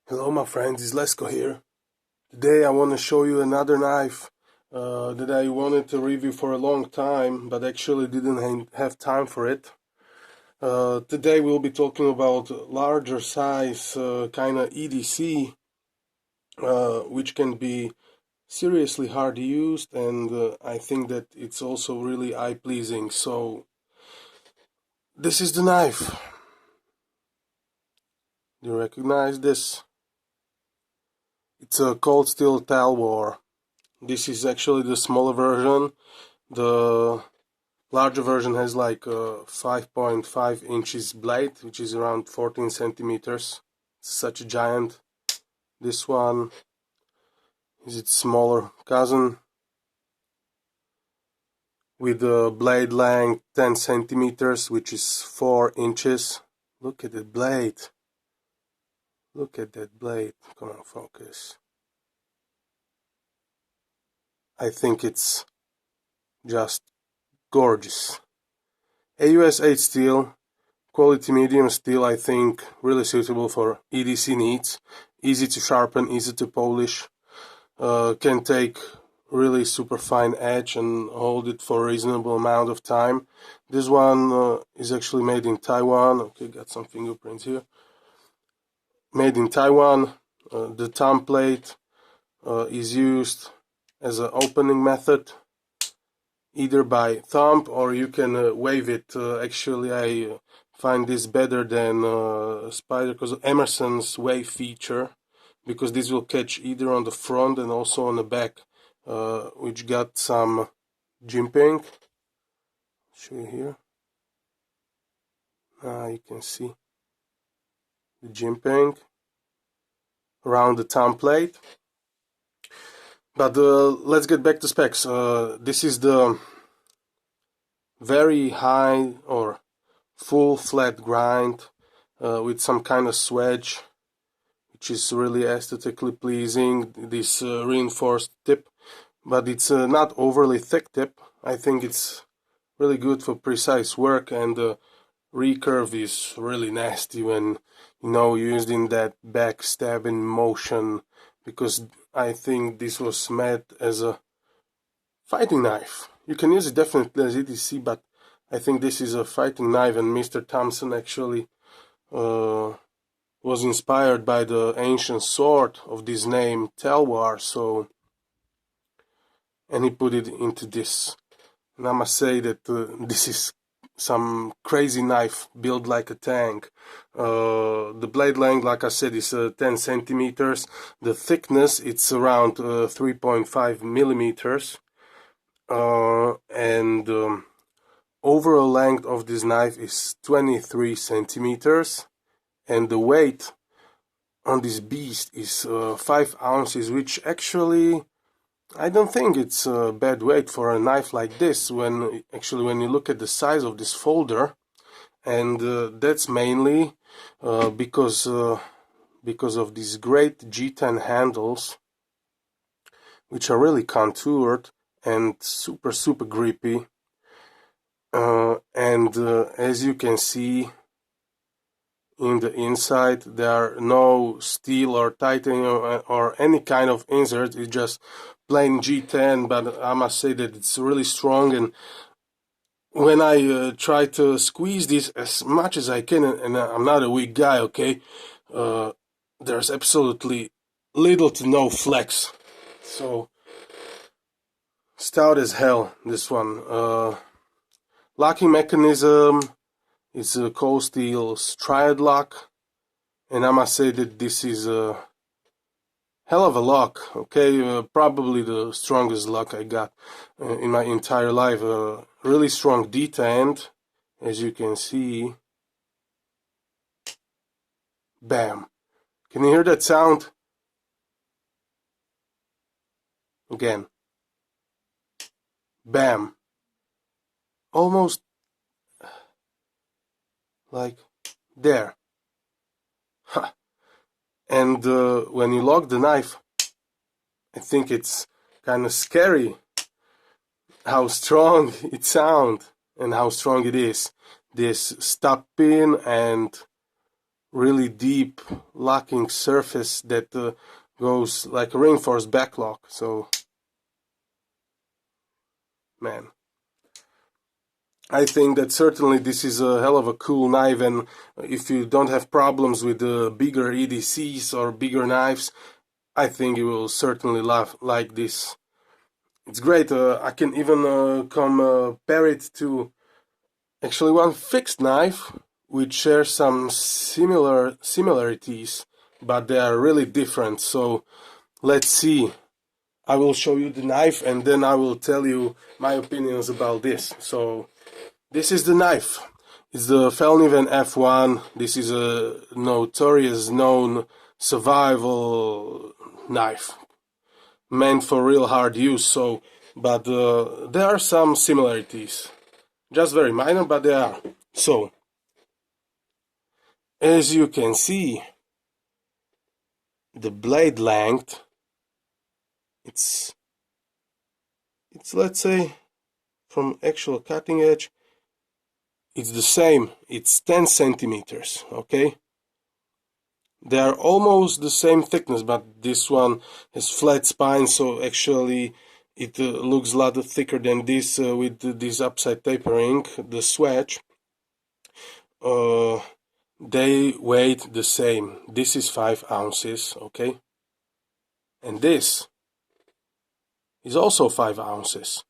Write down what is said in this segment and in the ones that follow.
Hello my friends, it's Lesko here. Today I want to show you another knife that I wanted to review for a long time, but actually didn't have time for it. Today we'll be talking about larger size kind of EDC, which can be seriously hard used, and I think that it's also really eye-pleasing. So this is the knife. Do you recognize this? It's a cold steel Talwar. This is actually the smaller version. The larger version has like a 5.5 inches blade, which is around 14 centimeters. It's such a giant. This one is its smaller cousin with a blade length 10 centimeters, which is 4 inches. Look at the blade. Look at that blade. Come on, focus. I think it's just gorgeous. AUS 8 steel. Quality medium steel, I think, really suitable for EDC needs. Easy to sharpen, easy to polish. Can take really super fine edge and hold it for a reasonable amount of time. This one is actually made in Taiwan. Okay, got some fingerprints here. Made in Taiwan. The thumb plate is used as an opening method, either by thumb or you can wave it. Actually, I find this better than Spider because of Emerson's wave feature, because this will catch either on the front and also on the back, which got some jimping. Show you here. You can see the jimping around the thumb plate. But let's get back to specs. This is the very high or full flat grind with some kind of swedge, which is really aesthetically pleasing. This reinforced tip, but it's not overly thick tip. I think it's really good for precise work, and the recurve is really nasty when used in that backstabbing motion, because I think this was meant as a fighting knife. You can use it definitely as EDC, but I think this is a fighting knife, and Mr. Thompson actually was inspired by the ancient sword of this name, Talwar, and he put it into this. And I must say that this is some crazy knife built like a tank. The blade length, like I said, is 10 centimeters. The thickness, it's around 3.5 millimeters. And overall length of this knife is 23 centimeters. And the weight on this beast is 5 ounces, which actually I don't think it's a bad weight for a knife like this, when you look at the size of this folder, and that's mainly because of these great G10 handles, which are really contoured and super grippy, and as you can see in the inside, there are no steel or titanium or any kind of insert. It's just plain G10, but I must say that it's really strong, and when I try to squeeze this as much as I can, and I'm not a weak guy, okay, there's absolutely little to no flex. So stout as hell, this one. Locking mechanism is a cold steel striad lock, and I must say that this is a hell of a lock, okay? Probably the strongest lock I got in my entire life. Really strong detent, as you can see. Bam. Can you hear that sound? Again. Bam. Almost like there. Ha. And when you lock the knife, I think it's kind of scary how strong it sounds and how strong it is. This stop pin and really deep locking surface that goes like a reinforced backlock. So, man, I think that certainly this is a hell of a cool knife, and if you don't have problems with bigger EDCs or bigger knives, I think you will certainly like this. It's great. I can even compare it to actually one fixed knife, which shares some similarities, but they are really different. So let's see. I will show you the knife, and then I will tell you my opinions about this. So this is the knife. It's the Felniven F1. This is a notorious known survival knife meant for real hard use. So, but there are some similarities, just very minor, but they are. So, as you can see, the blade length, it's let's say from actual cutting edge, it's the same. It's 10 centimeters. Okay. They are almost the same thickness, but this one has flat spine, so actually it looks a lot thicker than this with this upside tapering, the swatch. They weigh the same. This is 5 ounces, okay? And this is also 5 ounces.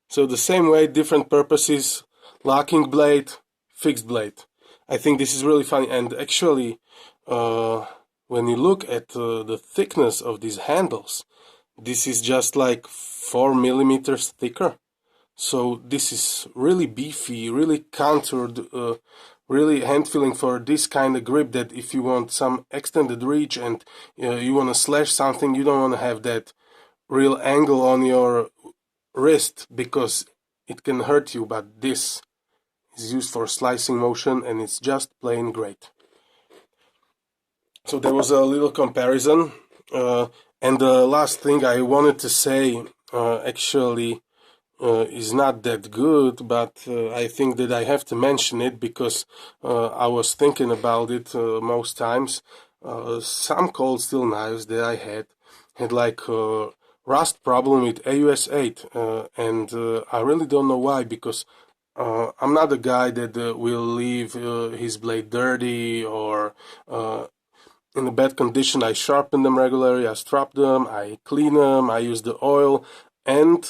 So the same weight, different purposes, locking blade, fixed blade. I think this is really funny, and actually when you look at the thickness of these handles, this is just like 4 millimeters thicker. So this is really beefy, really contoured, really hand-feeling for this kind of grip, that if you want some extended reach and you want to slash something, you don't want to have that real angle on your wrist because it can hurt you, but this is used for slicing motion and it's just plain great. So there was a little comparison, and the last thing I wanted to say actually is not that good, but I think that I have to mention it because I was thinking about it most times. Some cold steel knives that I had like rust problem with AUS 8, and I really don't know why, because I'm not a guy that will leave his blade dirty or in a bad condition. I sharpen them regularly, I strap them, I clean them, I use the oil, and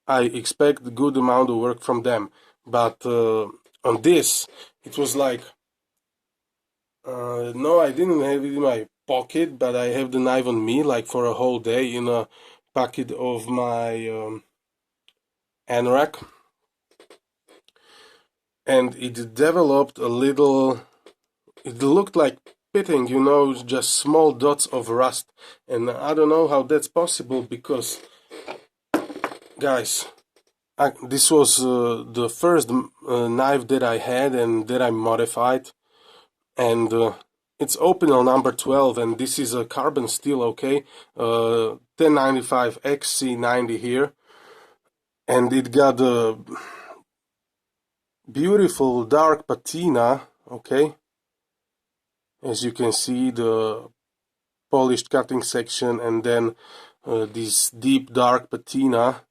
I expect a good amount of work from them. But on this, it was like, no, I didn't have it in my pocket, but I have the knife on me like for a whole day in a pocket of my anorak. And it developed a little, it looked like pitting, you know, just small dots of rust. And I don't know how that's possible because, guys, this was the first knife that I had and that I modified, and it's opinel number 12, and this is a carbon steel, okay, 1095 XC90 here, and it got a beautiful dark patina, okay, as you can see, the polished cutting section, and then this deep dark patina.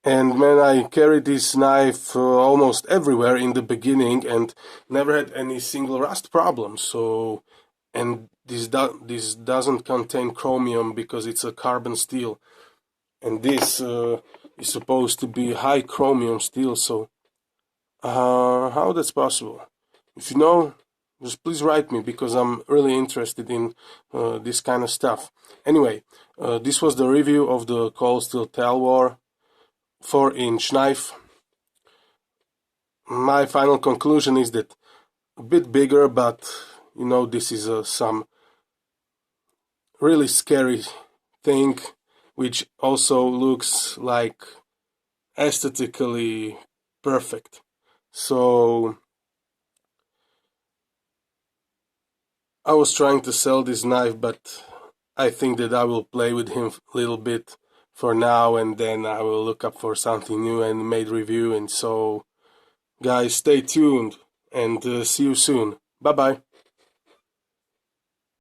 And man, I carried this knife almost everywhere in the beginning and never had any single rust problem. So, and this doesn't contain chromium because it's a carbon steel, and this is supposed to be high chromium steel. So, how that's possible? If you know, just please write me because I'm really interested in this kind of stuff. Anyway, this was the review of the cold steel Talwar 4-inch knife. My final conclusion is that a bit bigger, but you know, this is some really scary thing, which also looks like aesthetically perfect. So I was trying to sell this knife, but I think that I will play with him a little bit for now, and then I will look up for something new and made review. And so, guys, stay tuned. and see you soon. Bye bye.